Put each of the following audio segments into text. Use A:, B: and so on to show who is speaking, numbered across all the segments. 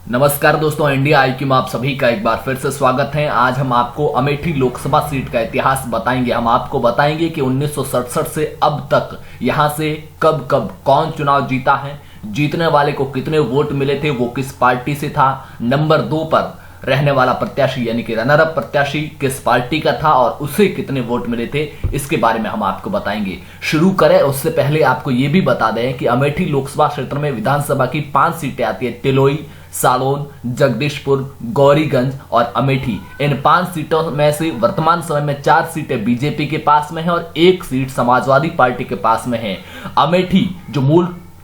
A: नमस्कार दोस्तों, India IQ में आप सभी का एक बार फिर से स्वागत है। आज हम आपको अमेठी लोकसभा सीट का इतिहास बताएंगे। हम आपको बताएंगे कि 1967 से अब तक यहां से कब कब कौन चुनाव जीता है, जीतने वाले को कितने वोट मिले थे, वो किस पार्टी से था, नंबर 2 पर रहने वाला प्रत्याशी यानी कि रनर अप प्रत्याशी किस पार्टी का था और उसे कितने वोट मिले थे, इसके बारे में हम आपको बताएंगे। शुरू करें उससे पहले आपको यह भी बता दें कि अमेठी लोकसभा क्षेत्र में विधानसभा की 5 सीटें आती है। तिलोई, सालोन, जगदीशपुर, गौरीगंज और अमेठी। इन 5 सीटों में से वर्तमान समय में 4 सीटें बीजेपी के पास में है और 1 सीट समाजवादी पार्टी के पास में है। अमेठी जो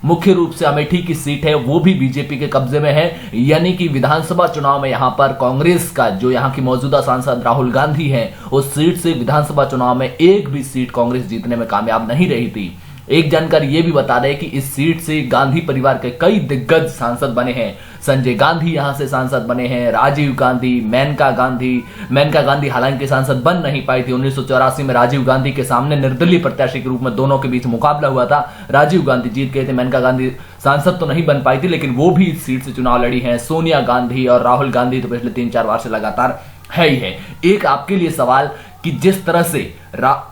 A: मुख्य रूप से अमेठी की सीट है वो भी बीजेपी के कब्जे में है, यानी कि विधानसभा चुनाव में यहां पर कांग्रेस का जो यहां की मौजूदा सांसद राहुल गांधी हैं, उस सीट से विधानसभा चुनाव में एक भी सीट कांग्रेस जीतने में कामयाब नहीं रही थी। एक जानकारी यह भी बता दें कि इस सीट से गांधी परिवार के कई दिग्गज सांसद बने हैं। संजय गांधी यहां से सांसद बने हैं, राजीव गांधी, मेनका गांधी हालांकि सांसद बन नहीं पाई थी। 1984 में राजीव गांधी के सामने निर्दलीय प्रत्याशी के रूप में दोनों के बीच मुकाबला हुआ था। राजीव गांधी जीत गए थे, मेनका गांधी सांसद तो नहीं बन पाई थी, लेकिन वो भी इस सीट से चुनाव लड़ी हैं। सोनिया गांधी और राहुल गांधी तो पिछले 3-4 बार से लगातार है ही है। एक आपके लिए सवाल कि जिस तरह से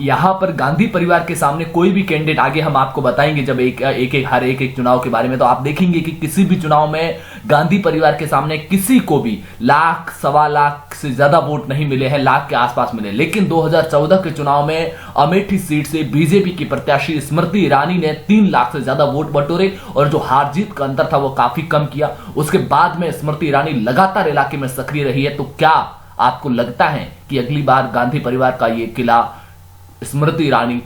A: यहां पर गांधी परिवार के सामने कोई भी कैंडिडेट, आगे हम आपको बताएंगे जब हर एक चुनाव के बारे में, तो आप देखेंगे कि किसी भी चुनाव में गांधी परिवार के सामने किसी को भी 1,00,000 सवा लाख से ज्यादा वोट नहीं मिले हैं, 1,00,000 के आसपास मिले। लेकिन 2014 के चुनाव में अमेठी सीट से बीजेपी की प्रत्याशी स्मृति ईरानी ने 3 लाख से ज्यादा वोट बटोरे और जो हार जीत का अंतर था वो काफी कम किया। उसके बाद में स्मृति ईरानी लगातार इलाके में सक्रिय रही है। तो क्या आपको लगता है कि अगली बार गांधी परिवार का यह किला स्मृति ईरानी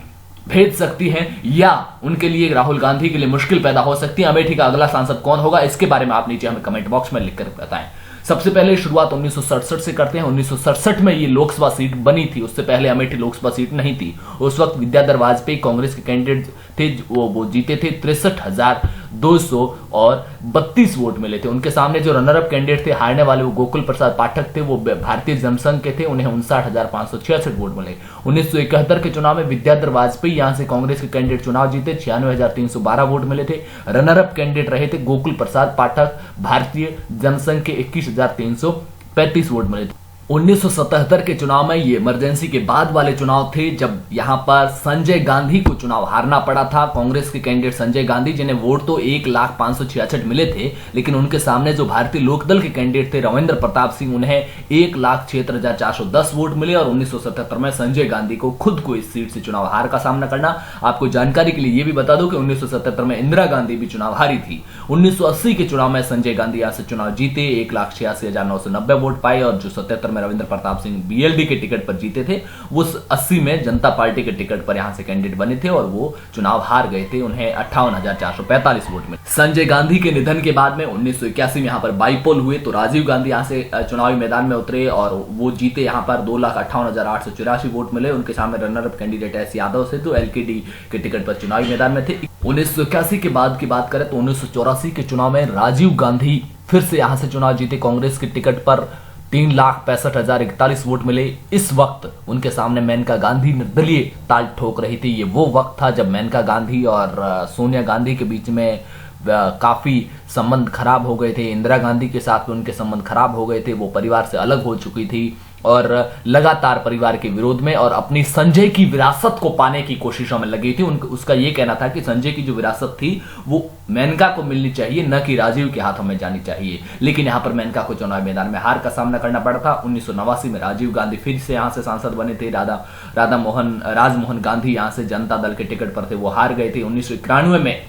A: भेज सकती हैं या उनके लिए, राहुल गांधी के लिए मुश्किल पैदा हो सकती है? अमेठी का अगला सांसद कौन होगा, इसके बारे में आप नीचे हमें कमेंट बॉक्स में लिखकर बताएं। सबसे पहले शुरुआत 1967 से करते हैं। 1967 में ये लोकसभा सीट बनी थी, उससे पहले अमेठी लोकसभा सीट नहीं थी। उस वक्त विद्याधर वाजपेयी कांग्रेस के कैंडिडेट थे, वो जीते थे। 63,232 वोट मिले थे। उनके सामने जो रनर अप कैंडिडेट थे, हारने वाले, वो गोकुल प्रसाद पाठक थे, वो भारतीय जनसंघ के थे, उन्हें 59,566 वोट मिले। 1971 के चुनाव में विद्याधर वाजपेयी यहां से कांग्रेस के कैंडिडेट चुनाव जीते, 96,312 वोट मिले थे। रनर अप कैंडिडेट रहे थे गोकुल प्रसाद पाठक, भारतीय जनसंघ के 21,335 वोट मिले थे। 1977 के चुनाव में ये इमरजेंसी के बाद वाले चुनाव थे, जब यहां पर संजय गांधी को चुनाव हारना पड़ा था। कांग्रेस के कैंडिडेट संजय गांधी, जिन्हें वोट तो 1,566,066 मिले थे, लेकिन उनके सामने जो भारतीय लोकदल के कैंडिडेट थे रविंद्र प्रताप सिंह, उन्हें 1,76,410 वोट मिले और 1977 में संजय गांधी को खुद को इस सीट से चुनाव हार का सामना करना। आपको जानकारी के लिए यह भी बता दो कि 1977 में इंदिरा गांधी भी चुनाव हारी थी। 1980 के चुनाव में संजय गांधी यहां से चुनाव जीते, 1,86,990 वोट पाए और जो 77 में रविंद्र प्रताप सिंह बीएलडी के टिकट पर जीते थे, वो 80 में जनता पार्टी के टिकट पर यहां से कैंडिडेट बने थे और वो चुनाव हार गए थे। उन्हें 58,445 वोट मिले। संजय गांधी के निधन के बाद में 1981 में यहां पर बाईपोल हुए, तो राजीव गांधी यहां से चुनावी मैदान में उतरे और वो जीते। यहां पर 2,58,884 वोट मिले। उनके सामने runner up candidate S Yadav से, तो एलकेडी के टिकट पर चुनावी मैदान में थे। 1981 के बाद की बात करें तो 1984 के चुनाव में राजीव गांधी फिर से यहां से चुनाव जीते। कांग्रेस के टिकट पर 3,65,041 वोट मिले। इस वक्त उनके सामने मेनका गांधी निर्दलीय ताल ठोक रही थी। ये वो वक्त था जब मेनका गांधी और सोनिया गांधी के बीच में काफी संबंध खराब हो गए थे। इंदिरा गांधी के साथ उनके संबंध खराब हो गए थे, वो परिवार से अलग हो चुकी थी और लगातार परिवार के विरोध में और अपनी संजय की विरासत को पाने की कोशिशों में लगी थी। उसका यह कहना था कि संजय की जो विरासत थी वो मेनका को मिलनी चाहिए, न कि राजीव के हाथों में जानी चाहिए। लेकिन यहां पर मेनका को चुनाव मैदान में हार का सामना करना पड़ा था। 1989 में राजीव गांधी फिर से यहां से सांसद बने थे। राजमोहन गांधी यहां से जनता दल के टिकट पर थे, वो हार गए थे। 1991 में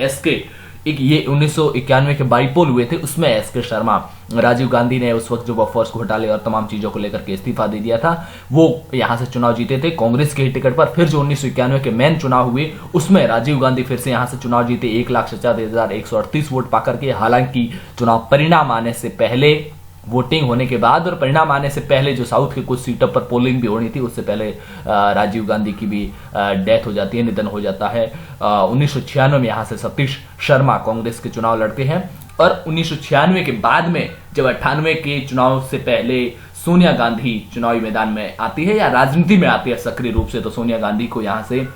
A: ये 1991 के बाईपोल हुए थे, उसमें एसके शर्मा, राजीव गांधी ने उस वक्त जो बफर्स घोटाले और तमाम चीजों को लेकर के इस्तीफा दे दिया था, वो यहां से चुनाव जीते थे कांग्रेस के टिकट पर। फिर जो 1991 के मेन चुनाव हुए उसमें राजीव गांधी फिर से यहां से चुनाव जीते, 1,67,138 वोट पाकर के। हालांकि चुनाव परिणाम आने से पहले, वोटिंग होने के बाद और परिणाम आने से पहले जो साउथ के कुछ सीटों पर पोलिंग भी होनी थी, उससे पहले राजीव गांधी की भी डेथ हो जाती है, निधन हो जाता है। 1996 में यहां से सतीश शर्मा कांग्रेस के चुनाव लड़ते हैं और 1996 के बाद में जब 98 के चुनाव से पहले सोनिया गांधी चुनावी मैदान में आती है या राजनीति में आती है सक्रिय रूप से, तो सोनिया गांधी को यहां से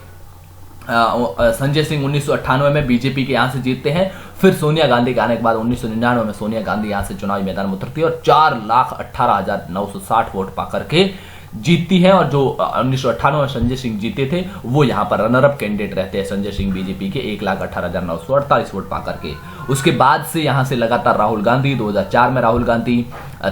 A: संजय सिंह 1998 में बीजेपी के यहां से जीतते हैं। फिर सोनिया गांधी के आने के बाद 1999 में सोनिया गांधी यहां से चुनावी मैदान में उतरती है और 4,18,960 वोट पाकर के जीतती है। और जो 1998 में संजय सिंह जीते थे वो यहां पर रनर अप कैंडिडेट रहते हैं, संजय सिंह बीजेपी के 1,18,948 वोट पाकर के। उसके बाद से यहां से लगातार राहुल गांधी, 2004 में राहुल गांधी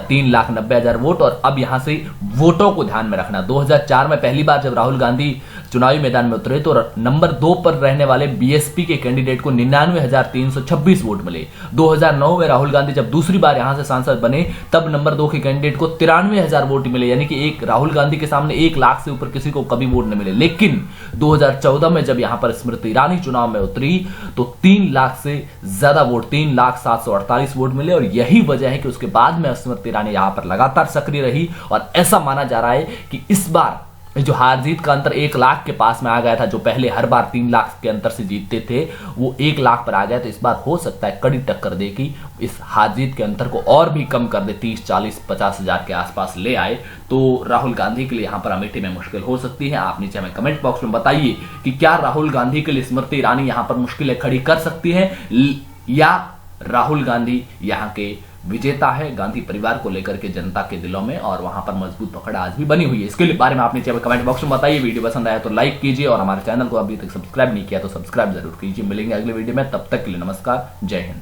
A: 3,90,000 वोट। और अब यहां से वोटों को ध्यान में रखना, 2004 में पहली बार जब राहुल गांधी चुनावी मैदान में उतरे तो नंबर 2 पर रहने वाले बीएसपी के कैंडिडेट को 99,326 वोट मिले। 2009 में राहुल गांधी जब दूसरी बार यहां से सांसद बने तब नंबर 2 के कैंडिडेट को 93,000 वोट मिले, यानी कि एक राहुल गांधी के सामने 1 लाख से ऊपर किसी को कभी वोट नहीं मिले। लेकिन 2014 में जब यहां पर स्मृति ईरानी चुनाव में उतरी तो 3 लाख से ज्यादा वोट, 3,07,48 वोट मिले। और यही वजह है कि उसके बाद में स्मृति ईरानी यहां पर लगातार सक्रिय रही और ऐसा माना जा रहा है कि इस बार जो हार जीत का अंतर 1 लाख के पास में आ गया था, जो पहले हर बार 3 लाख के अंतर से जीतते थे, वो 1 लाख पर आ गया। तो इस बार हो सकता है कड़ी टक्कर दे कि इस हार जीत के अंतर को और भी कम कर दे, 30, 40, 50 हजार के आसपास ले आए। तो राहुल गांधी के लिए यहां पर अमेठी में मुश्किल हो सकती है। आप नीचे हमें कमेंट बॉक्स में बताइए कि क्या राहुल गांधी के लिए स्मृति ईरानी यहां पर मुश्किलें खड़ी कर सकती है या राहुल गांधी यहां के विजेता है गांधी परिवार को लेकर के जनता के दिलों में, और वहां पर मजबूत पकड़ आज भी बनी हुई है। इसके बारे में आप नीचे कमेंट बॉक्स में बताइए। वीडियो पसंद आया तो लाइक कीजिए और हमारे चैनल को अभी तक सब्सक्राइब नहीं किया तो सब्सक्राइब जरूर कीजिए। मिलेंगे अगले वीडियो में, तब तक के लिए नमस्कार, जय हिंद।